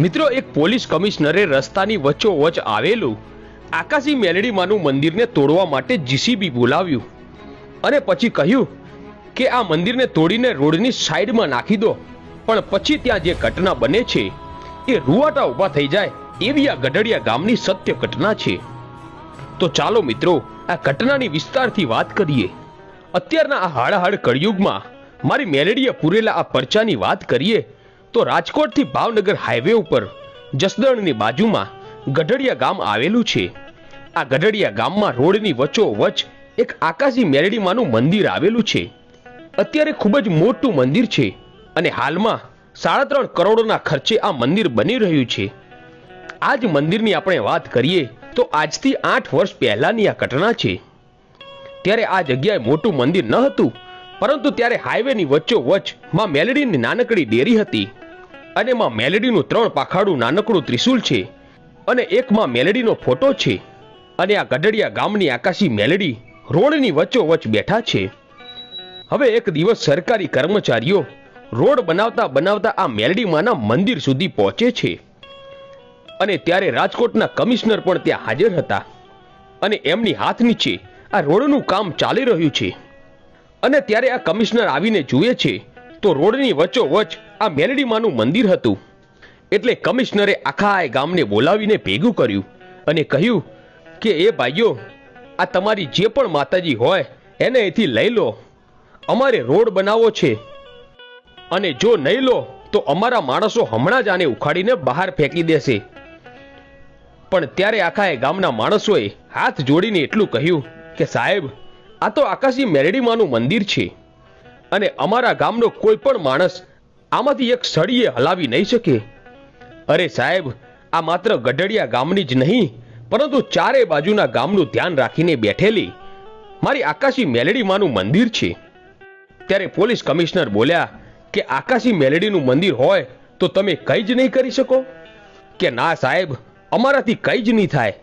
મિત્રો, એક પોલીસ કમિશનરે રસ્તાની વચ્ચોવચ આવેલું આકાશી મેલડીમાનું મંદિરને તોડવા માટે જીસીબી બોલાવ્યું અને પછી કહ્યું કે આ મંદિરને તોડીને રોડની સાઈડમાં નાખી દો. પણ પછી ત્યાં જે ઘટના બને છે એ રૂવાટા ઊભા થઈ જાય એવી આ ગઢડિયા ગામની સત્ય ઘટના છે. તો ચાલો મિત્રો, આ ઘટનાની વિસ્તારથી વાત કરીએ. અત્યારના આ હાડાહાડ કળિયુગમાં મારી મેલડીએ પૂરેલા આ પરચાની વાત કરીએ તો રાજકોટથી ભાવનગર હાઈવે ઉપર જસદણની બાજુમાં ગઢડિયા ગામ આવેલું છે. આ ગઢડિયા ગામમાં રોડની વચ્ચોવચ એક આકાશી મેલડીમાનું મંદિર આવેલું છે. અત્યારે ખૂબ જ મોટું મંદિર છે અને હાલમાં 3.5 કરોડના ખર્ચે આ મંદિર બની રહ્યું છે. આ જ મંદિરની આપણે વાત કરીએ તો આજથી 8 વર્ષ પહેલાની આ ઘટના છે. ત્યારે આ જગ્યાએ મોટું મંદિર ન હતું, પરંતુ ત્યારે હાઈવેની વચ્ચોવચ માં મેલડીની નાનકડી ડેરી હતી અને માં મેલડીનું 3 પાખાડું નાનકડું ત્રિશુલ છે અને એક માં મેલડીનો ફોટો છે. અને આ ગઢડિયા ગામની આકાશી મેલડી રોડની વચ્ચોવચ બેઠા છે. હવે એક દિવસ સરકારી કર્મચારીઓ રોડ બનાવતા બનાવતા આ મેલડીમાના મંદિર સુધી પહોંચે છે અને ત્યારે રાજકોટના કમિશનર પણ ત્યાં હાજર હતા અને એમની હાથ નીચે આ રોડનું કામ ચાલી રહ્યું છે. અને ત્યારે આ કમિશનર આવીને જુએ છે તો રોડની વચ્ચોવચ આ મેલડીમાનું મંદિર હતું. એટલે કમિશનરે આખા ગામને બોલાવીને ભેગું કર્યું અને કહ્યું કે એ ભાઈઓ, આ તમારી જે પણ માતાજી હોય એને અહીંથી લઈ લો. અમારે રોડ બનાવવો છે અને જો નહીં લો તો અમારા માણસો હમણાં જ આને ઉખાડીને બહાર ફેંકી દેશે. પણ ત્યારે આખા ગામના માણસોએ હાથ જોડીને એટલું કહ્યું કે સાહેબ, આ તો આકાશી મેલડીમાનું મંદિર છે અને અમારા ગામનો કોઈ પણ માણસ આમાંથી એક સળીએ હલાવી નહીં શકે. અરે સાહેબ, આ માત્ર ગઢડિયા ગામની જ નહીં પરંતુ ચારે બાજુના ગામનું ધ્યાન રાખીને બેઠેલી મારી આકાશી મેલડીમાનું મંદિર છે. ત્યારે પોલીસ કમિશનર બોલ્યા કે આકાશી મેલડીનું મંદિર હોય તો તમે કંઈ જ નહીં કરી શકો? કે ના સાહેબ, અમારાથી કંઈ જ નહીં થાય.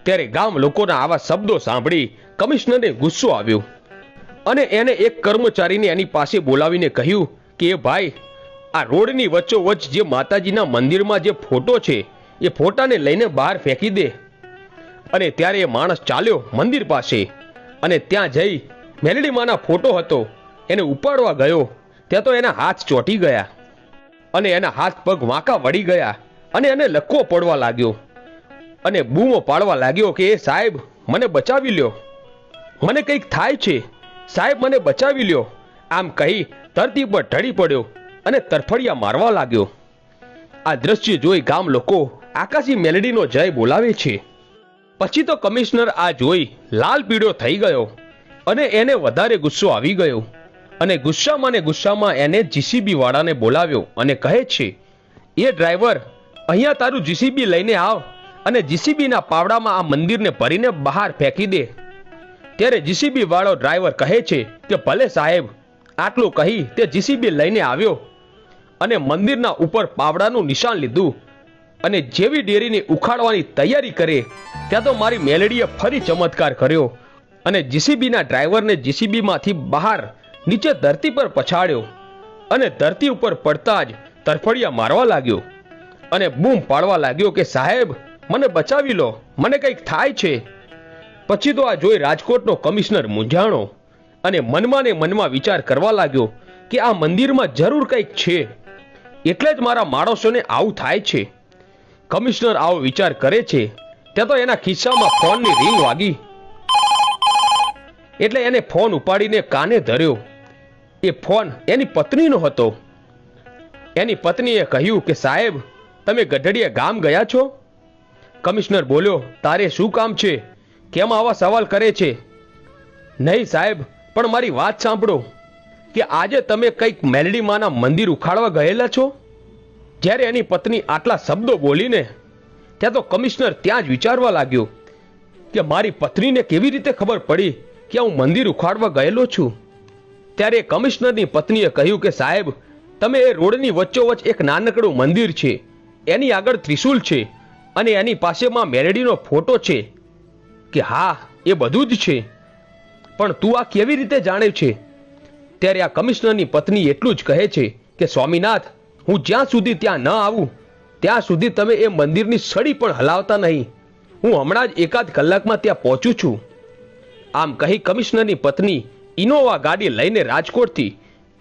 ત્યારે ગામ લોકોના આવા શબ્દો સાંભળી કમિશનરને ગુસ્સો આવ્યો અને એને એક કર્મચારીને એની પાસે બોલાવીને કહ્યું કે એ ભાઈ, આ રોડની વચ્ચોવચ જે માતાજીના મંદિરમાં જે ફોટો છે એ ફોટાને લઈને બહાર ફેંકી દે. અને ત્યારે એ માણસ ચાલ્યો મંદિર પાસે અને ત્યાં જઈ મેલડીમાના ફોટો હતો એને ઉપાડવા ગયો. ત્યાં તો એના હાથ ચોંટી ગયા અને એના હાથ પગ વાંકા વળી ગયા અને એને લકવો પડવા લાગ્યો અને બૂમો પાડવા લાગ્યો કે એ સાહેબ, મને બચાવી લ્યો, મને કંઈક થાય છે, સાહેબ મને બચાવી લ્યો. આમ કહી ધરતી પર ઢળી પડ્યો અને તરફડિયા મારવા લાગ્યો. આ દ્રશ્ય જોઈ ગામ લોકો આકાશી મેલડીનો જય બોલાવે છે. પછી તો કમિશનર આ જોઈ લાલ પીળો થઈ ગયો અને એને વધારે ગુસ્સો આવી ગયો અને ગુસ્સામાં એને જીસીબી વાળાને બોલાવ્યો અને કહે છે, એ ડ્રાઈવર, અહીંયા તારું જીસીબી લઈને આવ અને જીસીબીના પાવડામાં આ મંદિરને ભરીને બહાર ફેંકી દે. ત્યારે જીસીબી વાળો ડ્રાઈવર કહે છે કે ભલે સાહેબ. આટલું કહી તે જીસીબી લઈને આવ્યો અને મંદિરના ઉપર પાવડાનું નિશાન લીધું અને જેવી ડેરીને ઉખાડવાની તૈયારી કરે ત્યાં તો મારી મેલડીએ ફરી ચમત્કાર કર્યો અને જીસીબીના ડ્રાઈવરને જીસીબીમાંથી બહાર નીચે ધરતી પર પછાડ્યો અને ધરતી ઉપર પડતા જ તરફડિયા મારવા લાગ્યો અને બૂમ પાડવા લાગ્યો કે સાહેબ, મને બચાવી લો, મને કંઈક થાય છે. પછી તો આ જોઈ રાજકોટનો કમિશનર મૂંઝાણો અને મનમાં વિચાર કરવા લાગ્યો કે આ મંદિરમાં જરૂર કંઈક છે, એટલે જ મારા માણસોને આવું થાય છે. કમિશનર આવો વિચાર કરે છે ત્યાં તો એના ખિસ્સામાં ફોનની રિંગ વાગી એટલે એને ફોન ઉપાડીને કાને ધર્યો. એ ફોન એની પત્નીનો હતો. એની પત્નીએ કહ્યું કે સાહેબ, તમે ગઢડિયા ગામ ગયા છો? કમિશનર બોલ્યો, તારે શું કામ છે? કેમ આવા સવાલ કરે છે? નહીં સાહેબ, પણ મારી વાત સાંભળો કે આજે તમે કંઈક મેલડીમાના મંદિર ઉખાડવા ગયેલા છો? જ્યારે એની પત્ની આટલા શબ્દો બોલીને ત્યાં તો કમિશનર ત્યાં જ વિચારવા લાગ્યો કે મારી પત્નીને કેવી રીતે ખબર પડી કે હું મંદિર ઉખાડવા ગયેલો છું. ત્યારે કમિશનરની પત્નીએ કહ્યું કે સાહેબ, તમે એ રોડની વચ્ચોવચ એક નાનકડું મંદિર છે, એની આગળ ત્રિશુલ છે અને એની પાસેમાં મેલડીનો ફોટો છે. કે હા, એ બધું જ છે, પણ તું આ કેવી રીતે જાણે છે? ત્યારે આ કમિશનરની પત્ની એટલું જ કહે છે કે સ્વામીનાથ, હું જ્યાં સુધી ત્યાં ન આવું ત્યાં સુધી તમે એ મંદિરની સળી પણ હલાવતા નહીં. હું હમણાં જ એકાદ કલાકમાં ત્યાં પહોંચું છું. આમ કહી કમિશનરની પત્ની ઇનોવા ગાડી લઈને રાજકોટથી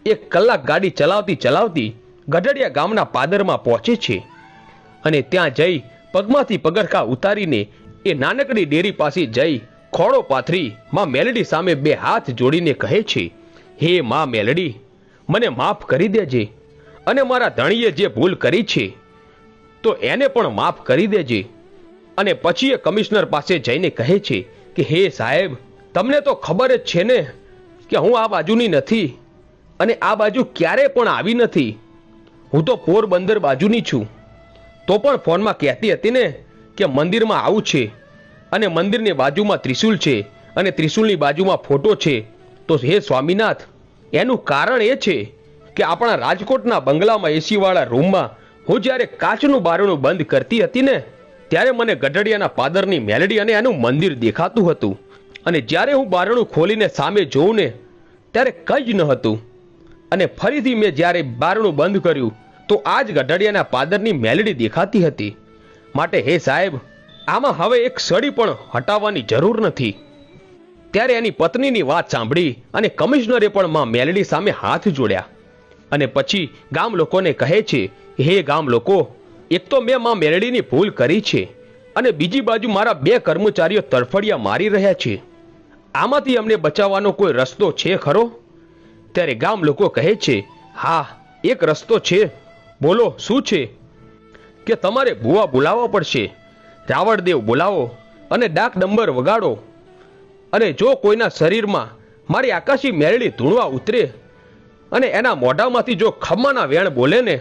1 કલાક ગાડી ચલાવતી ચલાવતી ગઢડિયા ગામના પાદરમાં પહોંચે છે અને ત્યાં જઈ પગમાંથી પગરખા ઉતારીને એ નાનકડી ડેરી પાસે જઈ ખોળો પાથરી માં મેલડી સામે 2 હાથ જોડીને કહે છે, હે માં મેલડી, મને માફ કરી દેજે અને મારા ધણીએ જે ભૂલ કરી છે તો એને પણ માફ કરી દેજે. અને પછી એ કમિશનર પાસે જઈને કહે છે કે હે સાહેબ, તમને તો ખબર જ છે ને કે હું આ બાજુની નથી અને આ બાજુ ક્યારે પણ આવી નથી. હું તો પોરબંદર બાજુની છું. તો પણ ફોનમાં કહેતી હતી ને કે મંદિરમાં આવું છે અને મંદિરની બાજુમાં ત્રિશુલ છે અને ત્રિશુલની બાજુમાં ફોટો છે. તો હે સ્વામિનાથ, એનું કારણ એ છે કે આપણા રાજકોટના બંગલામાં એસીવાળા રૂમમાં હું જ્યારે કાચનું બારણું બંધ કરતી હતી ને ત્યારે મને ગઢડિયાના પાદરની મેલડી અને એનું મંદિર દેખાતું હતું. અને જ્યારે હું બારણું ખોલીને સામે જોઉં ને ત્યારે કંઈ જ ન હતું. અને ફરીથી મેં જ્યારે બારણું બંધ કર્યું તો આ જ ગઢડિયાના પાદરની મેલડી દેખાતી હતી. માટે હે સાહેબ, આમાં હવે એક સળી પણ હટાવવાની જરૂર નથી. ત્યારે એની પત્નીની વાત સાંભળી અને કમિશનરે પણ માં મેલડી સામે હાથ જોડ્યા અને પછી ગામ લોકોને કહે છે, હે ગામ લોકો, એક તો મેં માં મેલડીની ભૂલ કરી છે અને બીજી બાજુ મારા 2 કર્મચારીઓ તરફડિયા મારી રહ્યા છે. આમાંથી અમને બચાવવાનો કોઈ રસ્તો છે ખરો? ત્યારે ગામ લોકો કહે છે, હા, એક રસ્તો છે. બોલો, શું છે? કે તમારે ભૂવા બોલાવવા પડશે. રાવણદેવ બોલાવો અને ડાક ડંબર વગાડો અને જો કોઈના શરીરમાં મારી આકાશી મેલડી ધૂણવા ઉતરે અને એના મોઢામાંથી જો ખમ્માના વેણ બોલે ને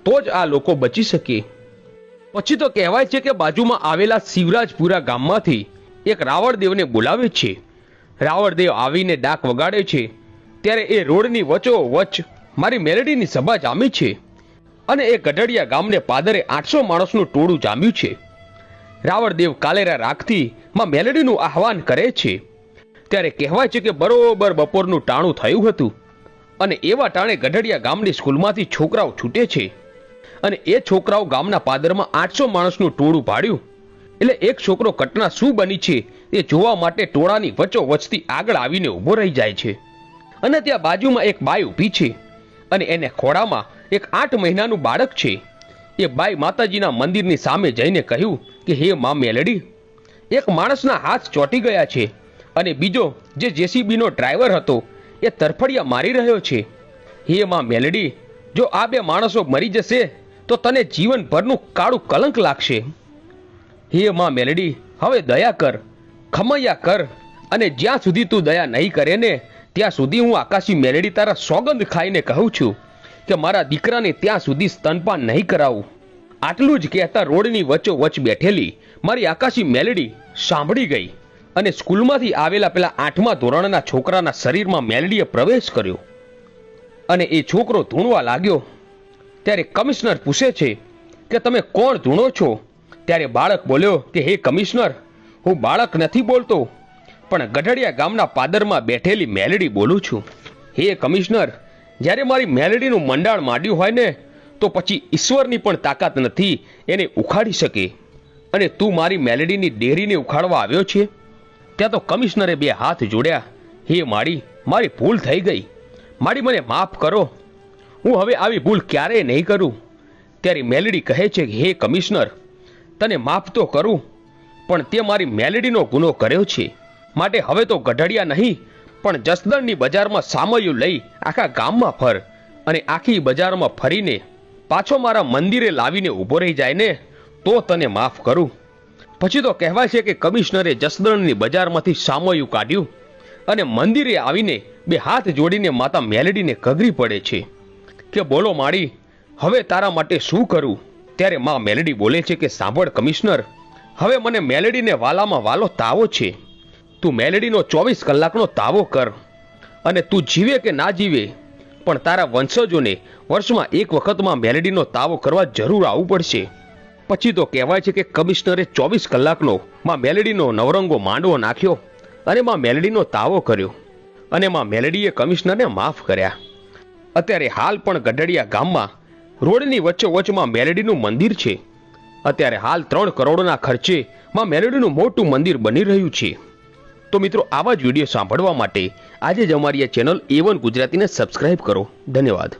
તો જ આ લોકો બચી શકે. પછી તો કહેવાય છે કે બાજુમાં આવેલા શિવરાજપુરા ગામમાંથી એક રાવણદેવને બોલાવે છે. રાવણદેવ આવીને ડાક વગાડે છે ત્યારે એ રોડની વચ્ચોવચ્ચ મારી મેલડીની સભા જામી છે અને એ ગઢડિયા ગામને પાદરે 800 માણસનું ટોળું જામ્યું છે. રાવણદેવ કાલેરા રાખથી માં મેલડીનું આહવાન કરે છે. ત્યારે કહેવાય છે કે બરોબર બપોરનું ટાણું થયું હતું અને એવા ટાણે ગઢડિયા ગામની સ્કૂલમાંથી છોકરાઓ છૂટે છે અને એ છોકરાઓ ગામના પાદરમાં 800 માણસનું ટોળું ભાડ્યું. એટલે એક છોકરો ઘટના શું બની છે એ જોવા માટે ટોળાની વચ્ચોવચ્ચથી આગળ આવીને ઊભો રહી જાય છે અને ત્યાં બાજુમાં એક બાઈ ઊભી છે અને એને ખોળામાં એક 8 મહિનાનું બાળક છે. એ બાઈ માતાજીના મંદિરની સામે જઈને કહ્યું કે હે માં મેલડી, એક માણસના હાથ ચોંટી ગયા છે અને બીજો જે જેસીબીનો ડ્રાઈવર હતો એ તરફડિયા મારી રહ્યો છે. હે માં મેલડી, જો આ 2 માણસો મરી જશે તો તને જીવનભરનું કાળું કલંક લાગશે. હે માં મેલડી, હવે દયા કર, ખમૈયા કર અને જ્યાં સુધી તું દયા નહીં કરે ને ત્યાં સુધી હું આકાશી મેલડી તારા સોગંદ ખાઈને કહું છું કે મારા દીકરાને ત્યાં સુધી સ્તનપાન નહીં કરાવું. આટલું જ કહેતા રોડની વચ્ચોવચ્ચ બેઠેલી મારી આકાશી મેલડી સાંભળી ગઈ અને સ્કૂલમાંથી આવેલા પેલા 8મા ધોરણના છોકરાના શરીરમાં મેલડીએ પ્રવેશ કર્યો અને એ છોકરો ધૂણવા લાગ્યો. ત્યારે કમિશનર પૂછે છે કે તમે કોણ ધૂણો છો? ત્યારે બાળક બોલ્યો કે હે કમિશનર, હું બાળક નથી બોલતો, પણ ગઢડિયા ગામના પાદરમાં બેઠેલી મેલડી બોલું છું. હે કમિશનર, જ્યારે મારી મેલડીનું મંડાણ માંડ્યું હોય ને તો પછી ઈશ્વરની પણ તાકાત નથી એને ઉખાડી શકે અને તું મારી મેલડીની ડેરીને ઉખાડવા આવ્યો છે. ત્યાં તો કમિશનરે 2 હાથ જોડ્યા. હે મારી ભૂલ થઈ ગઈ. મને માફ કરો. હું હવે આવી ભૂલ ક્યારેય નહીં કરું. ત્યારે મેલડી કહે છે કે હે કમિશનર, તને માફ તો કરું, પણ તે મારી મેલડીનો ગુનો કર્યો છે. માટે હવે તો ગઢડિયા નહીં પણ જસદણની બજારમાં સામયું લઈ આખા ગામમાં ફર અને આખી બજારમાં ફરીને પાછો મારા મંદિરે લાવીને ઊભો રહી જાય ને તો તને માફ કરું. પછી તો કહેવાય છે કે કમિશનરે જસદણની બજારમાંથી સામયું કાઢ્યું અને મંદિરે આવીને 2 હાથ જોડીને માતા મેલડીને કગરી પડે છે કે બોલો માળી, હવે તારા માટે શું કરું? ત્યારે માં મેલડી બોલે છે કે સાંભળ કમિશનર, હવે મને મેલડીને વાલામાં વાલો તાવો છે. તું મેલડીનો 24 કલાકનો તાવો કર અને તું જીવે કે ના જીવે પણ તારા વંશજોને વર્ષમાં 1 વખતમાં મેલડીનો તાવો કરવા જરૂર આવવું પડશે. પછી તો કહેવાય છે કે કમિશનરે 24 કલાકનો માં મેલડીનો નવરંગો માંડવો નાખ્યો અને માં મેલડીનો તાવો કર્યો અને માં મેલડીએ કમિશનરને માફ કર્યા. અત્યારે હાલ પણ ગઢડિયા ગામમાં રોડની વચ્ચોવચ્ચમાં મેલડીનું મંદિર છે અત્યારે હાલ 3 કરોડના ખર્ચે માં મેલડીનું મોટું મંદિર બની રહ્યું છે. તો મિત્રો, આવા જ વિડીયો સાંભળવા માટે આજે જ અમારી આ ચેનલ A1 ગુજરાતીને સબસ્ક્રાઇબ કરો. ધન્યવાદ.